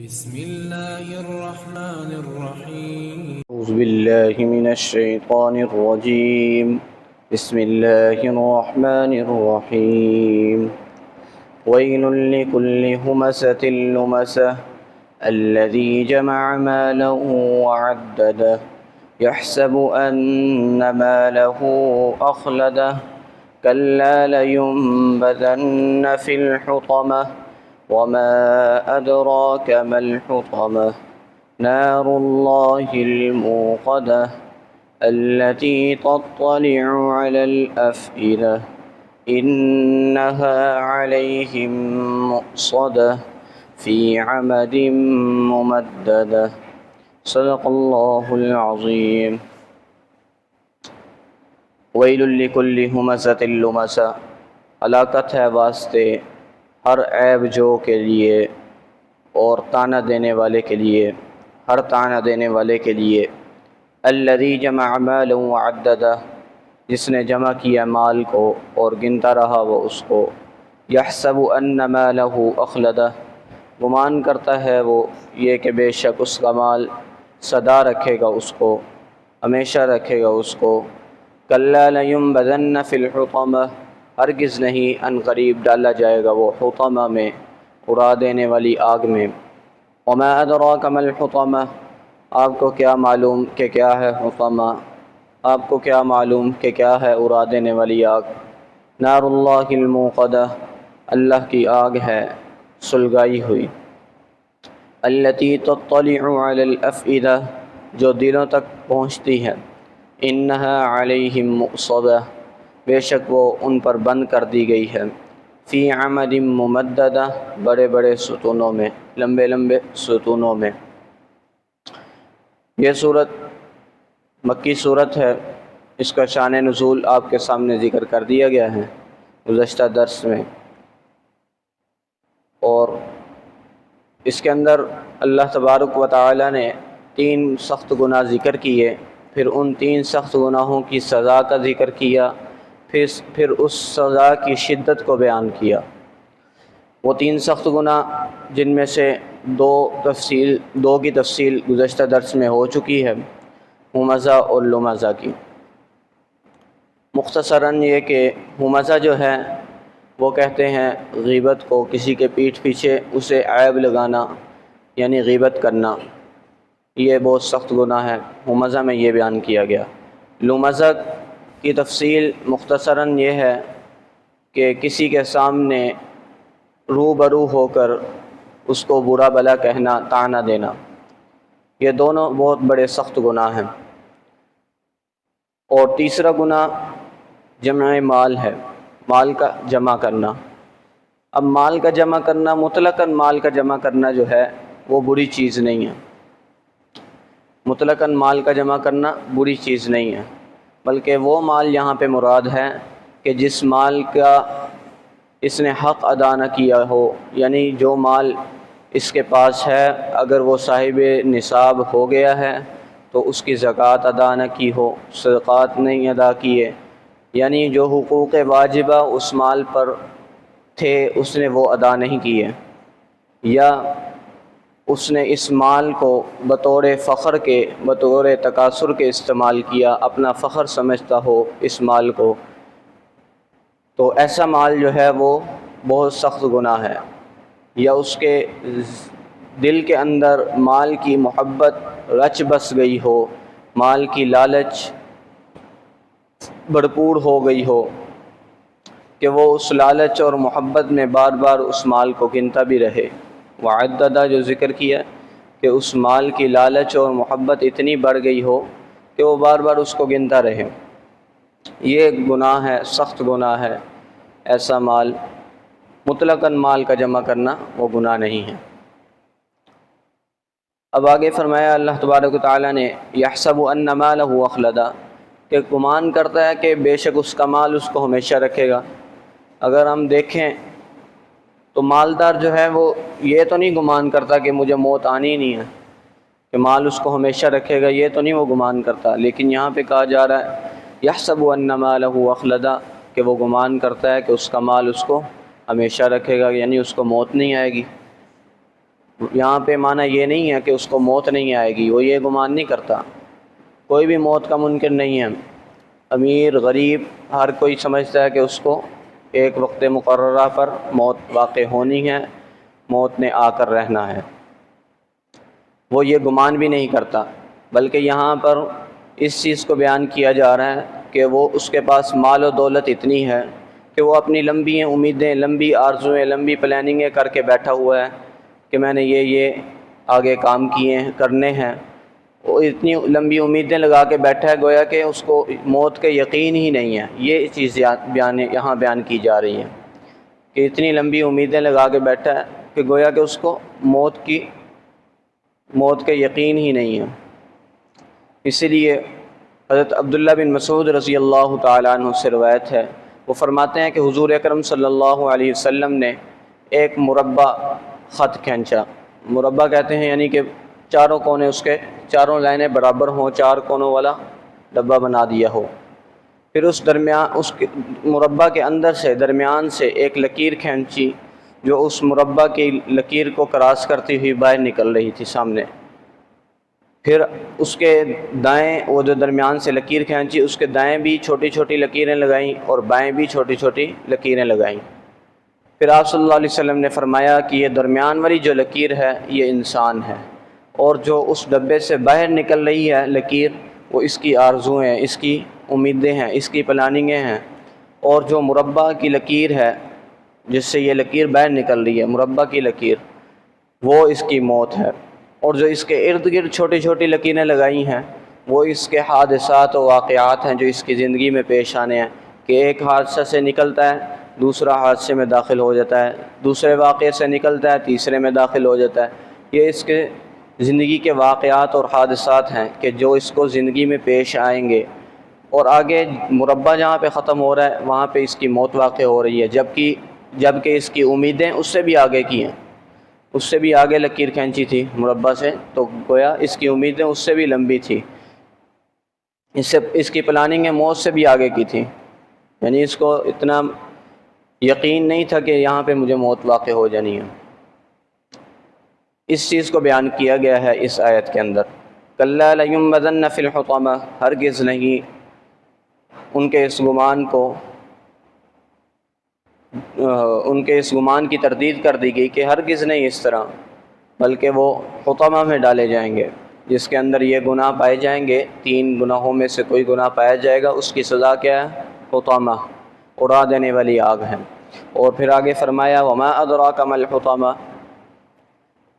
بسم الله الرحمن الرحيم. أعوذ بالله من الشيطان الرجيم. بسم الله الرحمن الرحيم. ويل لكل همزة لمزة الذي جمع ماله وعدده يحسب أن ماله أخلده كلا لينبذن في الحطمة وما أدراك ما الحطمة نار الله الموقدة التي تطلع على الأفئدة إنها عليهم مؤصدة في عمد ممددة صدق الله العظيم. ویل لکل ہمزۃ لمزہ، ہلاکت ہے واسطے ہر عیب جو کے لیے اور طعنہ دینے والے کے لیے، ہر طعنہ دینے والے کے لیے، الذی جمع مالا وعددہ، جس نے جمع کیا مال کو اور گنتا رہا وہ اس کو، یحسب ان مالہ اخلدہ، گمان کرتا ہے وہ یہ کہ بے شک اس کا مال سدا رکھے گا، اس کو ہمیشہ رکھے گا اس کو، کلا لینبذن فی الحطمہ، ہرگز نہیں ان قریب ڈالا جائے گا وہ حطمہ میں، اڑا دینے والی آگ میں۔ وما ادراک ما الحطمہ، آپ کو کیا معلوم کہ کیا ہے حطمہ، آپ کو کیا معلوم کہ کیا ہے اڑا دینے والی آگ۔ نار اللہ الموقدہ، اللہ کی آگ ہے سلگائی ہوئی، التی تطلع علی الافئدہ، جو دلوں تک پہنچتی ہے، انہا علیہم مؤصدہ، بے شک وہ ان پر بند کر دی گئی ہے، فی عمد ممددہ، بڑے بڑے ستونوں میں، لمبے لمبے ستونوں میں۔ یہ صورت مکی صورت ہے، اس کا شان نزول آپ کے سامنے ذکر کر دیا گیا ہے گزشتہ درس میں، اور اس کے اندر اللہ تبارک و تعالی نے 3 سخت گناہ ذکر کیے، پھر ان 3 سخت گناہوں کی سزا کا ذکر کیا، پھر اس سزا کی شدت کو بیان کیا۔ وہ 3 سخت گناہ جن میں سے 2 کی تفصیل گزشتہ درس میں ہو چکی ہے، ہمزہ اور لمزہ کی۔ مختصراً یہ کہ ہمزہ جو ہے وہ کہتے ہیں غیبت کو، کسی کے پیٹھ پیچھے اسے عیب لگانا یعنی غیبت کرنا، یہ بہت سخت گناہ ہے، ہمزہ میں یہ بیان کیا گیا۔ لمزہ کی تفصیل مختصراً یہ ہے کہ کسی کے سامنے روبرو ہو کر اس کو برا بھلا کہنا، طعنہ دینا، یہ دونوں بہت بڑے سخت گناہ ہیں۔ اور تیسرا گناہ جمع مال ہے، مال کا جمع کرنا۔ اب مال کا جمع کرنا، مطلقاً مال کا جمع کرنا جو ہے وہ بری چیز نہیں ہے، مطلقاً مال کا جمع کرنا بری چیز نہیں ہے، بلکہ وہ مال یہاں پہ مراد ہے کہ جس مال کا اس نے حق ادا نہ کیا ہو، یعنی جو مال اس کے پاس ہے اگر وہ صاحب نصاب ہو گیا ہے تو اس کی زکوٰۃ ادا نہ کی ہو، صدقات نہیں ادا کیے، یعنی جو حقوق واجبہ اس مال پر تھے اس نے وہ ادا نہیں کیے، یا اس نے اس مال کو بطور فخر کے، بطور تکاثر کے استعمال کیا، اپنا فخر سمجھتا ہو اس مال کو، تو ایسا مال جو ہے وہ بہت سخت گناہ ہے۔ یا اس کے دل کے اندر مال کی محبت رچ بس گئی ہو، مال کی لالچ بھرپور ہو گئی ہو کہ وہ اس لالچ اور محبت میں بار بار اس مال کو گنتا بھی رہے۔ وعددہ جو ذکر کیا کہ اس مال کی لالچ اور محبت اتنی بڑھ گئی ہو کہ وہ بار بار اس کو گنتا رہے، یہ گناہ ہے، سخت گناہ ہے۔ ایسا مال، مطلقاً مال کا جمع کرنا وہ گناہ نہیں ہے۔ اب آگے فرمایا اللہ تبارک و تعالیٰ نے، یحسب ان مالہ اخلدہ، کہ گمان کرتا ہے کہ بے شک اس کا مال اس کو ہمیشہ رکھے گا۔ اگر ہم دیکھیں تو مالدار جو ہے وہ یہ تو نہیں گمان کرتا کہ مجھے موت آنی نہیں ہے، کہ مال اس کو ہمیشہ رکھے گا، یہ تو نہیں وہ گمان کرتا، لیکن یہاں پہ کہا جا رہا ہے یحسب ان مالہ اخلدہ، کہ وہ گمان کرتا ہے کہ اس کا مال اس کو ہمیشہ رکھے گا، یعنی اس کو موت نہیں آئے گی۔ یہاں پہ معنی یہ نہیں ہے کہ اس کو موت نہیں آئے گی، وہ یہ گمان نہیں کرتا، کوئی بھی موت کا منکر نہیں ہے، امیر غریب ہر کوئی سمجھتا ہے کہ اس کو ایک وقت مقررہ پر موت واقع ہونی ہے، موت نے آ کر رہنا ہے، وہ یہ گمان بھی نہیں کرتا، بلکہ یہاں پر اس چیز کو بیان کیا جا رہا ہے کہ وہ اس کے پاس مال و دولت اتنی ہے کہ وہ اپنی لمبی امیدیں، لمبی آرزویں، لمبی پلاننگیں کر کے بیٹھا ہوا ہے کہ میں نے یہ آگے کام کیے ہیں، کرنے ہیں، وہ اتنی لمبی امیدیں لگا کے بیٹھا ہے گویا کہ اس کو موت کے یقین ہی نہیں ہے۔ یہ چیز یہاں بیان کی جا رہی ہے کہ اتنی لمبی امیدیں لگا کے بیٹھا ہے کہ گویا کہ اس کو موت کے یقین ہی نہیں ہے۔ اسی لیے حضرت عبداللہ بن مسعود رضی اللہ تعالیٰ عنہ سے روایت ہے، وہ فرماتے ہیں کہ حضور اکرم صلی اللہ علیہ وسلم نے ایک مربع خط کھینچا، مربع کہتے ہیں یعنی کہ چاروں کونے اس کے چاروں لائنیں برابر ہوں، چار کونوں والا ڈبہ بنا دیا ہو، پھر اس مربع کے اندر سے درمیان سے ایک لکیر کھینچی جو اس مربع کی لکیر کو کراس کرتی ہوئی باہر نکل رہی تھی سامنے، پھر اس کے دائیں وہ جو درمیان سے لکیر کھینچی اس کے دائیں بھی چھوٹی چھوٹی لکیریں لگائیں اور بائیں بھی چھوٹی چھوٹی لکیریں لگائیں، پھر آپ صلی اللہ علیہ وسلم نے فرمایا کہ یہ درمیان والی جو لکیر ہے یہ انسان ہے، اور جو اس ڈبے سے باہر نکل رہی ہے لکیر وہ اس کی آرزویں ہیں، اس کی امیدیں ہیں، اس کی پلاننگیں ہیں، اور جو مربع کی لکیر ہے جس سے یہ لکیر باہر نکل رہی ہے مربع کی لکیر، وہ اس کی موت ہے، اور جو اس کے ارد گرد چھوٹی چھوٹی لکیریں لگائی ہیں وہ اس کے حادثات و واقعات ہیں جو اس کی زندگی میں پیش آنے ہیں، کہ ایک حادثہ سے نکلتا ہے دوسرا حادثے میں داخل ہو جاتا ہے، دوسرے واقعے سے نکلتا ہے تیسرے میں داخل ہو جاتا ہے، یہ اس کے زندگی کے واقعات اور حادثات ہیں کہ جو اس کو زندگی میں پیش آئیں گے، اور آگے مربع جہاں پہ ختم ہو رہا ہے وہاں پہ اس کی موت واقع ہو رہی ہے، جبکہ اس کی امیدیں اس سے بھی آگے کی ہیں، اس سے بھی آگے لکیر کھینچی تھی مربع سے، تو گویا اس کی امیدیں اس سے بھی لمبی تھی، اس کی پلاننگیں موت سے بھی آگے کی تھی، یعنی اس کو اتنا یقین نہیں تھا کہ یہاں پہ مجھے موت واقع ہو جانی ہے۔ اس چیز کو بیان کیا گیا ہے اس آیت کے اندر، کَلَّا لَيُنبَذَنَّ فِي الْحُطَمَةِ، ہرگز نہیں ان کے اس گمان کی تردید کر دی گئی کہ ہرگز نہیں اس طرح، بلکہ وہ حطمہ میں ڈالے جائیں گے جس کے اندر یہ گناہ پائے جائیں گے، 3 گناہوں میں سے کوئی گناہ پایا جائے گا، اس کی سزا کیا ہے؟ حطمہ، اڑا دینے والی آگ ہے۔ اور پھر آگے فرمایا وَمَا أَدْرَاكَ مَا الْحُطَمَةُ،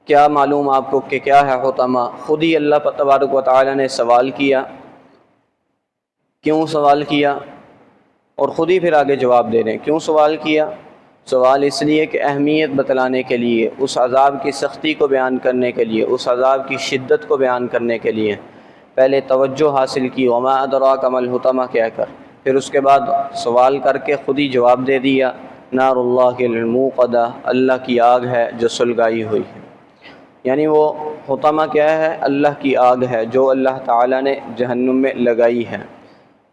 کیا معلوم آپ کو کہ کیا ہے حطمہ؟ خود ہی اللہ تبارک و تعالی نے سوال کیا، کیوں سوال کیا؟ اور خود ہی پھر آگے جواب دے رہے ہیں کیوں سوال کیا؟ سوال اس لیے کہ اہمیت بتلانے کے لیے، اس عذاب کی سختی کو بیان کرنے کے لیے، اس عذاب کی شدت کو بیان کرنے کے لیے پہلے توجہ حاصل کی وما ادراک ما الحطمہ کہہ کر، پھر اس کے بعد سوال کر کے خود ہی جواب دے دیا نار اللہ الموقدہ، اللہ کی آگ ہے جو سلگائی ہوئی ہے، یعنی وہ حطمہ کیا ہے؟ اللہ کی آگ ہے جو اللہ تعالیٰ نے جہنم میں لگائی ہے۔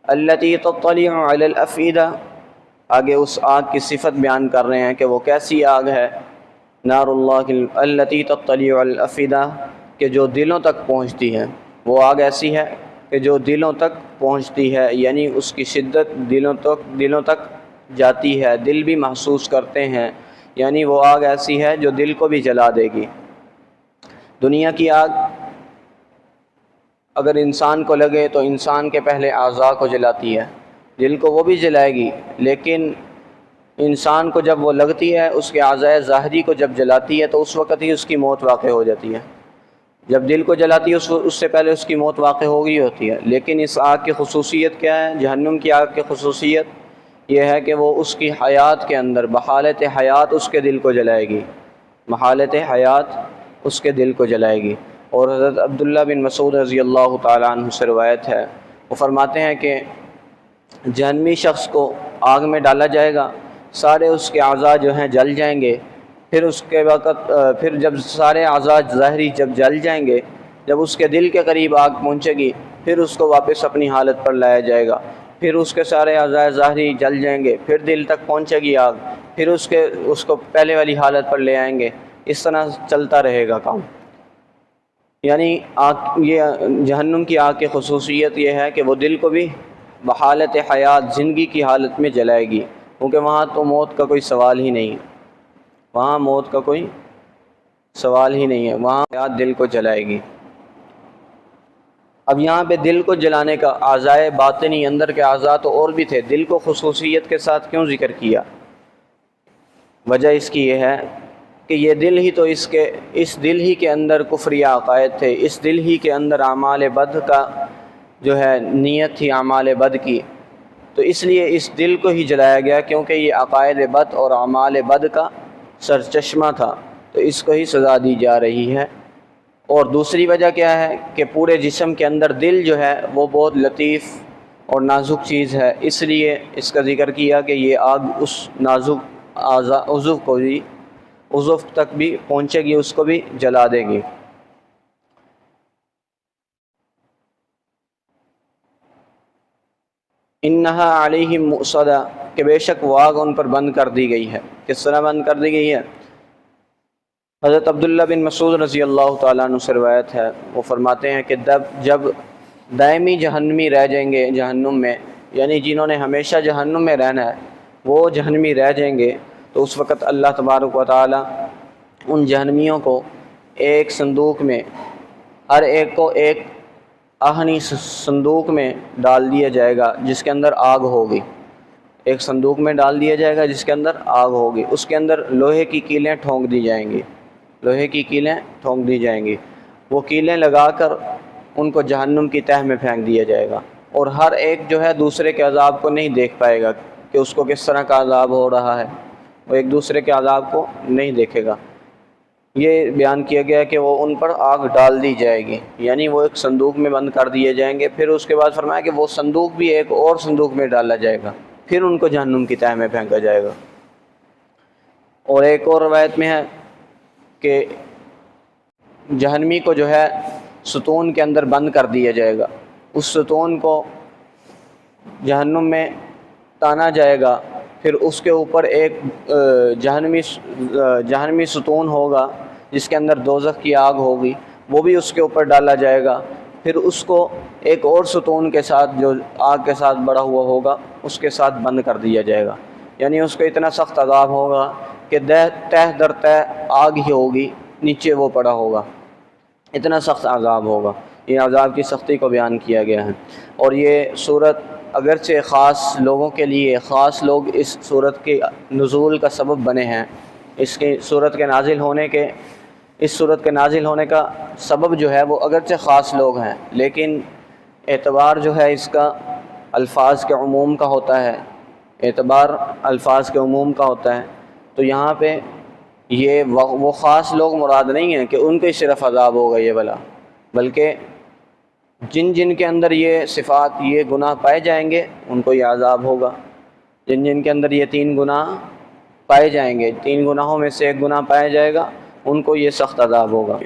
التی تطلع علی الافئدہ، آگے اس آگ کی صفت بیان کر رہے ہیں کہ وہ کیسی آگ ہے، نار اللہ التی تطلع علی الافئدہ، کہ جو دلوں تک پہنچتی ہے، وہ آگ ایسی ہے کہ جو دلوں تک پہنچتی ہے، یعنی اس کی شدت دلوں تک جاتی ہے، دل بھی محسوس کرتے ہیں، یعنی وہ آگ ایسی ہے جو دل کو بھی جلا دے گی۔ دنیا کی آگ اگر انسان کو لگے تو انسان کے پہلے اعضاء کو جلاتی ہے، دل کو وہ بھی جلائے گی، لیکن انسان کو جب وہ لگتی ہے، اس کے اعضاء ظاہری کو جب جلاتی ہے تو اس وقت ہی اس کی موت واقع ہو جاتی ہے۔ جب دل کو جلاتی ہے اس سے پہلے اس کی موت واقع ہو گئی ہوتی ہے۔ لیکن اس آگ کی خصوصیت کیا ہے؟ جہنم کی آگ کی خصوصیت یہ ہے کہ وہ اس کی حیات کے اندر بحالت حیات اس کے دل کو جلائے گی، بحالت حیات اس کے دل کو جلائے گی۔ اور حضرت عبداللہ بن مسعود رضی اللہ تعالیٰ عنہ سے روایت ہے، وہ فرماتے ہیں کہ جہنمی شخص کو آگ میں ڈالا جائے گا، سارے اس کے اعضاء جو ہیں جل جائیں گے، پھر جب سارے اعضاء ظاہری جب جل جائیں گے، جب اس کے دل کے قریب آگ پہنچے گی پھر اس کو واپس اپنی حالت پر لایا جائے گا، پھر اس کے سارے اعضاء ظاہری جل جائیں گے، پھر دل تک پہنچے گی آگ، پھر اس کو پہلے والی حالت پر لے آئیں گے، اس طرح چلتا رہے گا کام۔ یعنی آگ، یہ جہنم کی آگ کی خصوصیت یہ ہے کہ وہ دل کو بھی بحالت حیات، زندگی کی حالت میں جلائے گی، کیونکہ وہاں تو موت کا کوئی سوال ہی نہیں ہے، وہاں موت کا کوئی سوال ہی نہیں ہے، وہاں حیات دل کو جلائے گی۔ اب یہاں پہ دل کو جلانے کا اعضائے باطنی، اندر کے اعضاء تو اور بھی تھے، دل کو خصوصیت کے ساتھ کیوں ذکر کیا؟ وجہ اس کی یہ ہے کہ یہ دل ہی تو اس دل ہی کے اندر کفری عقائد تھے، اس دل ہی کے اندر اعمال بد کا جو ہے نیت تھی اعمال بد کی، تو اس لیے اس دل کو ہی جلایا گیا، کیونکہ یہ عقائد بد اور اعمال بد کا سرچشمہ تھا، تو اس کو ہی سزا دی جا رہی ہے۔ اور دوسری وجہ کیا ہے کہ پورے جسم کے اندر دل جو ہے وہ بہت لطیف اور نازک چیز ہے، اس لیے اس کا ذکر کیا کہ یہ آگ اس نازک عضو تک بھی پہنچے گی، اس کو بھی جلا دے گی۔ انہا علیہم مؤصدہ، کہ بے شک وہ آگ ان پر بند کر دی گئی ہے۔ کس طرح بند کر دی گئی ہے؟ حضرت عبداللہ بن مسعود رضی اللہ تعالیٰ عنہ سے روایت ہے، وہ فرماتے ہیں کہ جب دائمی جہنمی رہ جائیں گے جہنم میں، یعنی جنہوں نے ہمیشہ جہنم میں رہنا ہے وہ جہنمی رہ جائیں گے، تو اس وقت اللہ تبارک و تعالیٰ ان جہنمیوں کو ایک صندوق میں، ہر ایک کو ایک آہنی صندوق میں ڈال دیا جائے گا جس کے اندر آگ ہوگی، ایک صندوق میں ڈال دیا جائے گا جس کے اندر آگ ہوگی، اس کے اندر لوہے کی کیلیں ٹھونک دی جائیں گی، لوہے کی کیلیں ٹھونک دی جائیں گی، وہ کیلیں لگا کر ان کو جہنم کی تہہ میں پھینک دیا جائے گا، اور ہر ایک جو ہے دوسرے کے عذاب کو نہیں دیکھ پائے گا کہ اس کو کس طرح کا عذاب ہو رہا ہے، وہ ایک دوسرے کے عذاب کو نہیں دیکھے گا۔ یہ بیان کیا گیا کہ وہ ان پر آگ ڈال دی جائے گی، یعنی وہ ایک صندوق میں بند کر دیے جائیں گے، پھر اس کے بعد فرمایا کہ وہ صندوق بھی ایک اور صندوق میں ڈالا جائے گا، پھر ان کو جہنم کی تہہ میں پھینکا جائے گا۔ اور ایک اور روایت میں ہے کہ جہنمی کو جو ہے ستون کے اندر بند کر دیا جائے گا، اس ستون کو جہنم میں تانا جائے گا، پھر اس کے اوپر ایک جہنمی ستون ہوگا جس کے اندر دوزخ کی آگ ہوگی، وہ بھی اس کے اوپر ڈالا جائے گا، پھر اس کو ایک اور ستون کے ساتھ جو آگ کے ساتھ بڑا ہوا ہوگا اس کے ساتھ بند کر دیا جائے گا، یعنی اس کو اتنا سخت عذاب ہوگا کہ تہ در تہ آگ ہی ہوگی، نیچے وہ پڑا ہوگا، اتنا سخت عذاب ہوگا۔ یہ عذاب کی سختی کو بیان کیا گیا ہے۔ اور یہ صورت اگرچہ خاص لوگوں کے لیے، خاص لوگ اس صورت کے نزول کا سبب بنے ہیں، اس صورت کے نازل ہونے کا سبب جو ہے وہ اگرچہ خاص لوگ ہیں، لیکن اعتبار جو ہے اس کا الفاظ کے عموم کا ہوتا ہے، اعتبار الفاظ کے عموم کا ہوتا ہے، تو یہاں پہ یہ وہ خاص لوگ مراد نہیں ہیں کہ ان کو ہی صرف عذاب ہوگا یہ بلا، بلکہ جن کے اندر یہ صفات، یہ گناہ پائے جائیں گے ان کو یہ عذاب ہوگا، جن کے اندر یہ 3 گناہ پائے جائیں گے، 3 گناہوں میں سے ایک گناہ پایا جائے گا، ان کو یہ سخت عذاب ہوگا۔